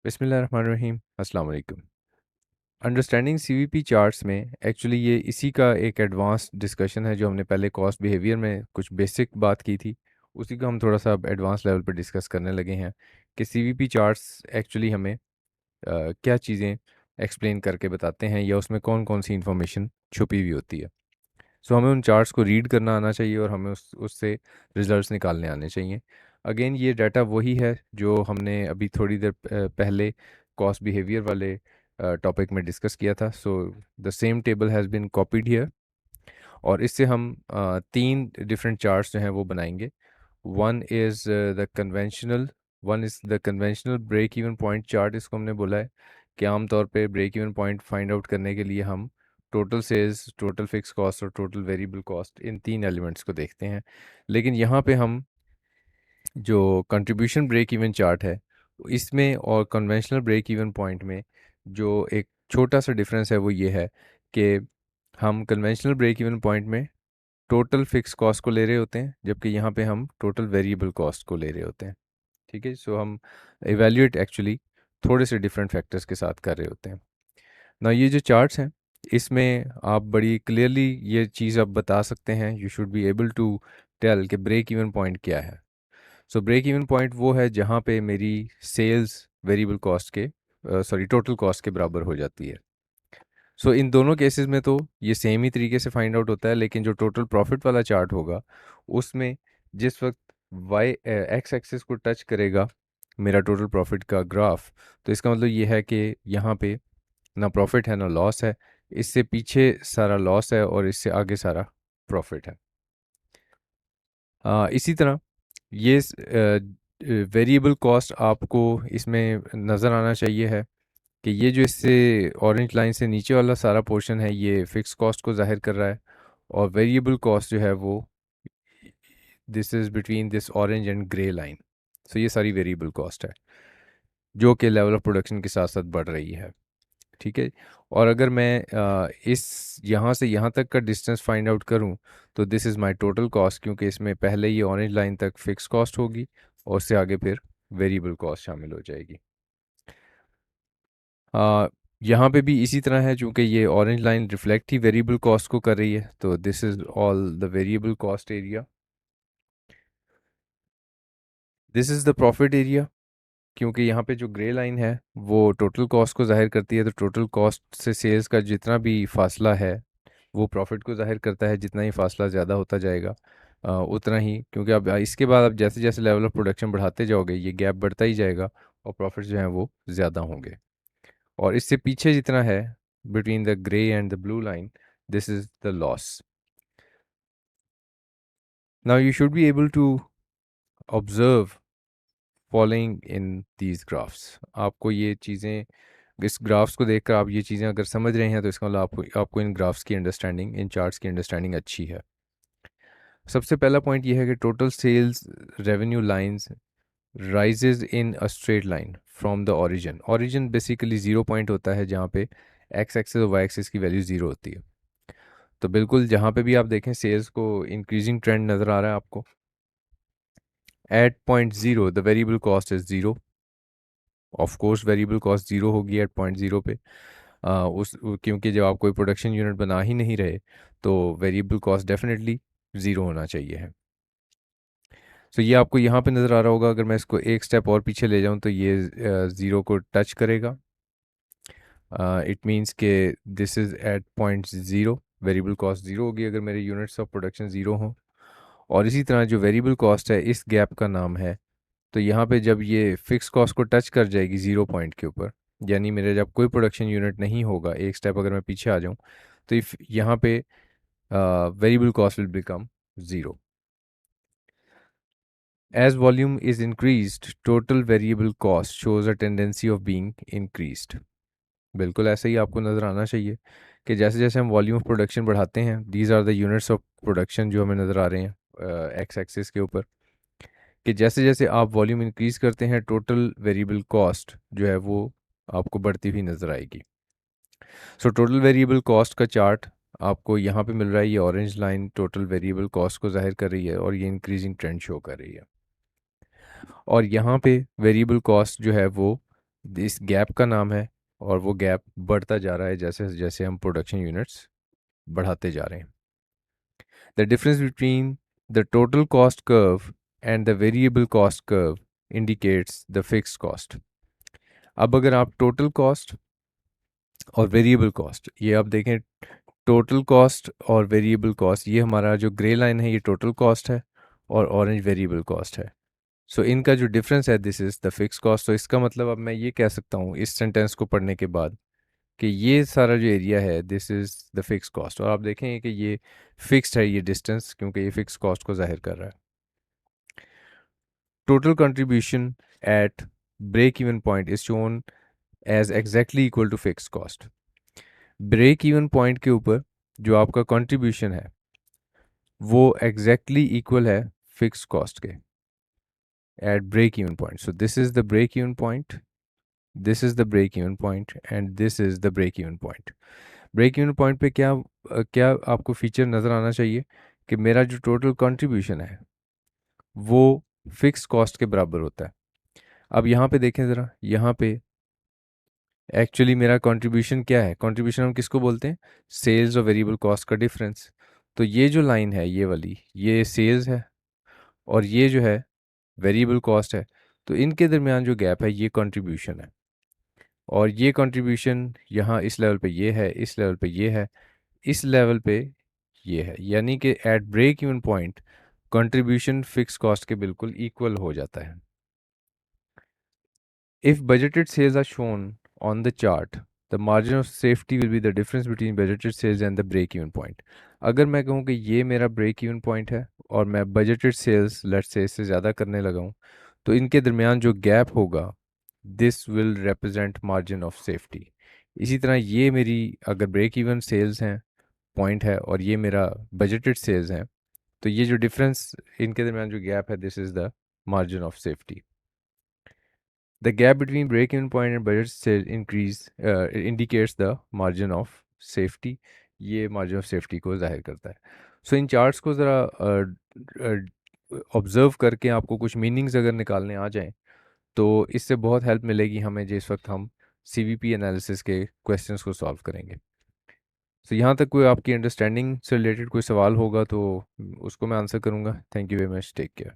बिस्मिल्लाहिर्रहमानिर्रहीम अस्सलाम वालेकुम। अंडरस्टैंडिंग सीवीपी चार्ट्स में एक्चुअली ये इसी का एक एडवांस डिस्कशन है जो हमने पहले कॉस्ट बिहेवियर में कुछ बेसिक बात की थी। उसी को हम थोड़ा सा अब एडवांस लेवल पर डिस्कस करने लगे हैं कि सीवीपी चार्ट्स एक्चुअली हमें क्या चीज़ें एक्सप्लेन करके बताते हैं या उसमें कौन कौन सी इन्फॉर्मेशन छुपी हुई होती है। सो हमें उन चार्ट्स को रीड करना आना चाहिए और हमें उससे रिजल्ट्स निकालने आने चाहिए। अगेन ये डाटा वही है जो हमने अभी थोड़ी देर पहले कॉस्ट बिहेवियर वाले टॉपिक में डिस्कस किया था। So the same table has been copied here और इससे हम तीन डिफरेंट चार्ट्स जो हैं वो बनाएंगे। One is the conventional one is the conventional break even point chart, इसको हमने बोला है कि आमतौर पे break even point find out करने के लिए हम total sales, total fix cost और टोटल वेरिएबल कॉस्ट, इन तीन एलिमेंट्स को देखते हैं। लेकिन यहाँ पे हम जो कंट्रीब्यूशन ब्रेक इवन चार्ट है इसमें और कन्वेंशनल ब्रेक इवन पॉइंट में जो एक छोटा सा डिफरेंस है वो ये है कि हम कन्वेंशनल ब्रेक इवन पॉइंट में टोटल फिक्स कॉस्ट को ले रहे होते हैं, जबकि यहाँ पे हम टोटल वेरिएबल कॉस्ट को ले रहे होते हैं। ठीक है, सो हम इवेल्युएट एक्चुअली थोड़े से डिफरेंट फैक्टर्स के साथ कर रहे होते हैं ना। ये जो चार्ट्स हैं इसमें आप बड़ी क्लियरली ये चीज़ आप बता सकते हैं, you should be able to tell कि ब्रेक इवन पॉइंट क्या है। सो ब्रेक इवन पॉइंट वो है जहाँ पे मेरी सेल्स वेरिएबल कॉस्ट के सॉरी टोटल कॉस्ट के बराबर हो जाती है। सो इन दोनों केसेस में तो ये सेम ही तरीके से फाइंड आउट होता है, लेकिन जो टोटल प्रॉफिट वाला चार्ट होगा उसमें जिस वक्त वाई एक्स एक्सिस को टच करेगा मेरा टोटल प्रॉफिट का ग्राफ, तो इसका मतलब ये है कि यहाँ पे ना प्रॉफिट है ना लॉस है। इससे पीछे सारा लॉस है और इससे आगे सारा प्रॉफिट है। इसी तरह ये वेरिएबल कॉस्ट आपको इसमें नज़र आना चाहिए है कि ये जो इससे ऑरेंज लाइन से नीचे वाला सारा पोर्शन है ये फिक्स कॉस्ट को जाहिर कर रहा है और वेरिएबल कॉस्ट जो है वो this is between this orange and grey line. So ये सारी वेरिएबल कॉस्ट है जो कि लेवल ऑफ प्रोडक्शन के साथ साथ बढ़ रही है। ठीक है, और अगर मैं इस यहाँ से यहाँ तक का डिस्टेंस फाइंड आउट करूँ तो this is my total cost, क्योंकि इसमें पहले ये ऑरेंज लाइन तक फिक्स कॉस्ट होगी और उससे आगे फिर वेरिएबल कॉस्ट शामिल हो जाएगी। आ, यहाँ पे भी इसी तरह है, चूँकि ये ऑरेंज लाइन रिफ्लेक्ट ही वेरिएबल कॉस्ट को कर रही है, तो this is all the variable cost area. This is the profit area, क्योंकि यहाँ पे जो ग्रे लाइन है वो टोटल कॉस्ट को जाहिर करती है, तो टोटल कॉस्ट से सेल्स का जितना भी फासला है वो प्रॉफिट को जाहिर करता है। जितना ही फासला ज़्यादा होता जाएगा उतना ही, क्योंकि अब इसके बाद अब जैसे जैसे लेवल ऑफ प्रोडक्शन बढ़ाते जाओगे ये गैप बढ़ता ही जाएगा और प्रॉफिट जो है वो ज़्यादा होंगे। और इससे पीछे जितना है between the grey and the blue line, this is the loss. Now you should be able to observe following in these graphs. आपको ये चीज़ें, इस ग्राफ्स को देखकर आप ये चीज़ें अगर समझ रहे हैं तो इसका मतलब आपको इन ग्राफ्स की अंडरस्टैंडिंग, इन चार्ट्स की अंडरस्टैंडिंग अच्छी है। सबसे पहला पॉइंट ये है कि total sales revenue lines rises in a straight line from the origin. Origin basically zero point होता है जहाँ पे एक्स एक्सिस और वाई एक्सिस की वैल्यू ज़ीरो होती है। तो बिल्कुल जहाँ पे भी आप देखें सेल्स को इंक्रीजिंग ट्रेंड नज़र आ रहा है आपको। At point zero the variable cost is zero. Of course variable cost zero होगी एट पॉइंट ज़ीरो पे। क्योंकि जब आप कोई प्रोडक्शन यूनिट बना ही नहीं रहे तो वेरिएबल कॉस्ट डेफिनेटली ज़ीरो होना चाहिए है। सो ये आपको यहाँ पे नज़र आ रहा होगा। अगर मैं इसको एक स्टेप और पीछे ले जाऊँ तो ये ज़ीरो को टच करेगा। इट मीन्स के this is at point zero, variable cost zero होगी अगर मेरे यूनिट्स ऑफ प्रोडक्शन ज़ीरो हों। और इसी तरह जो वेरिएबल कॉस्ट है इस गैप का नाम है, तो यहाँ पे जब ये फिक्स कॉस्ट को टच कर जाएगी ज़ीरो पॉइंट के ऊपर, यानी मेरे जब कोई प्रोडक्शन यूनिट नहीं होगा, एक स्टेप अगर मैं पीछे आ जाऊँ तो इफ यहाँ पे variable cost will become zero. As volume is increased, total variable cost shows a tendency of being increased. बिल्कुल ऐसे ही आपको नज़र आना चाहिए कि जैसे जैसे हम वॉल्यूम ऑफ प्रोडक्शन बढ़ाते हैं, these are the units of production जो हमें नज़र आ रहे हैं एक्स एक्सिस के ऊपर, कि जैसे जैसे आप वॉल्यूम इंक्रीज़ करते हैं टोटल वेरिएबल कॉस्ट जो है वो आपको बढ़ती हुई नज़र आएगी। सो टोटल वेरिएबल कॉस्ट का चार्ट आपको यहाँ पे मिल रहा है। ये orange line total variable cost को जाहिर कर रही है और ये इंक्रीजिंग ट्रेंड शो कर रही है। और यहाँ पे वेरिएबल कॉस्ट जो है वो इस गैप का नाम है, और वो गैप बढ़ता जा रहा है जैसे जैसे हम प्रोडक्शन यूनिट्स बढ़ाते जा रहे हैं। The difference between the total cost curve and the variable cost curve indicates the fixed cost. अब अगर आप टोटल कॉस्ट और वेरिएबल कॉस्ट, ये आप देखें, टोटल कॉस्ट और वेरिएबल कॉस्ट, ये हमारा जो ग्रे लाइन है ये टोटल कॉस्ट है और ऑरेंज वेरिएबल कॉस्ट है। सो इनका जो डिफरेंस है this is the fix cost. तो इसका मतलब अब मैं ये कह सकता हूँ इस सेंटेंस को पढ़ने के बाद कि ये सारा जो एरिया है this is the fix cost, और आप देखेंगे कि ये फिक्स्ड है ये डिस्टेंस, क्योंकि ये फिक्स कॉस्ट को जाहिर कर रहा है। Total contribution at break even point is shown as exactly equal to fix cost. Break even point के ऊपर जो आपका कंट्रीब्यूशन है वो एग्जैक्टली इक्वल है फिक्स कॉस्ट के at break even point. So this is the break even point, this is the break even point and this is the break even point. Break even point पे क्या आपको feature नज़र आना चाहिए कि मेरा जो टोटल कंट्रीब्यूशन है वो फिक्स कॉस्ट के बराबर होता है। अब यहाँ पे देखें ज़रा, यहाँ पे एक्चुअली मेरा कंट्रीब्यूशन क्या है, कंट्रीब्यूशन हम किसको बोलते हैं, सेल्स और वेरिएबल कॉस्ट का डिफरेंस। तो ये जो लाइन है ये वाली, ये सेल्स है और ये जो है वेरिएबल कॉस्ट है। तो इनके दरमियान जो गैप है ये कंट्रीब्यूशन है, और ये कंट्रीब्यूशन यहाँ इस लेवल पे ये है, इस लेवल पे ये है, इस लेवल पे ये है, यानी कि at break even point contribution fix cost के बिल्कुल इक्वल हो जाता है। If budgeted sales are shown on the chart, the margin of safety will be the difference between budgeted sales and the break even point. अगर मैं कहूँ कि ये मेरा break even point है और मैं budgeted sales let's say इससे ज़्यादा करने लगा हूँ, तो इनके दरमियान जो gap होगा this will represent margin of safety. इसी तरह ये मेरी अगर break even sales हैं point है और ये मेरा budgeted sales हैं, तो ये जो difference इनके दरमियान जो gap है this is the margin of safety. The gap between break-even point and budget sale increase indicates the margin of safety. ये margin of safety को जाहिर करता है। So इन charts को ज़रा ऑब्ज़र्व करके आपको कुछ मीनिंग्स अगर निकालने आ जाएं तो इससे बहुत हेल्प मिलेगी हमें जिस वक्त हम CVP एनालिसिस के क्वेश्चंस को सॉल्व करेंगे। तो यहाँ तक कोई आपकी अंडरस्टैंडिंग से रिलेटेड कोई सवाल होगा तो उसको मैं आंसर करूँगा। Thank you very much, take care.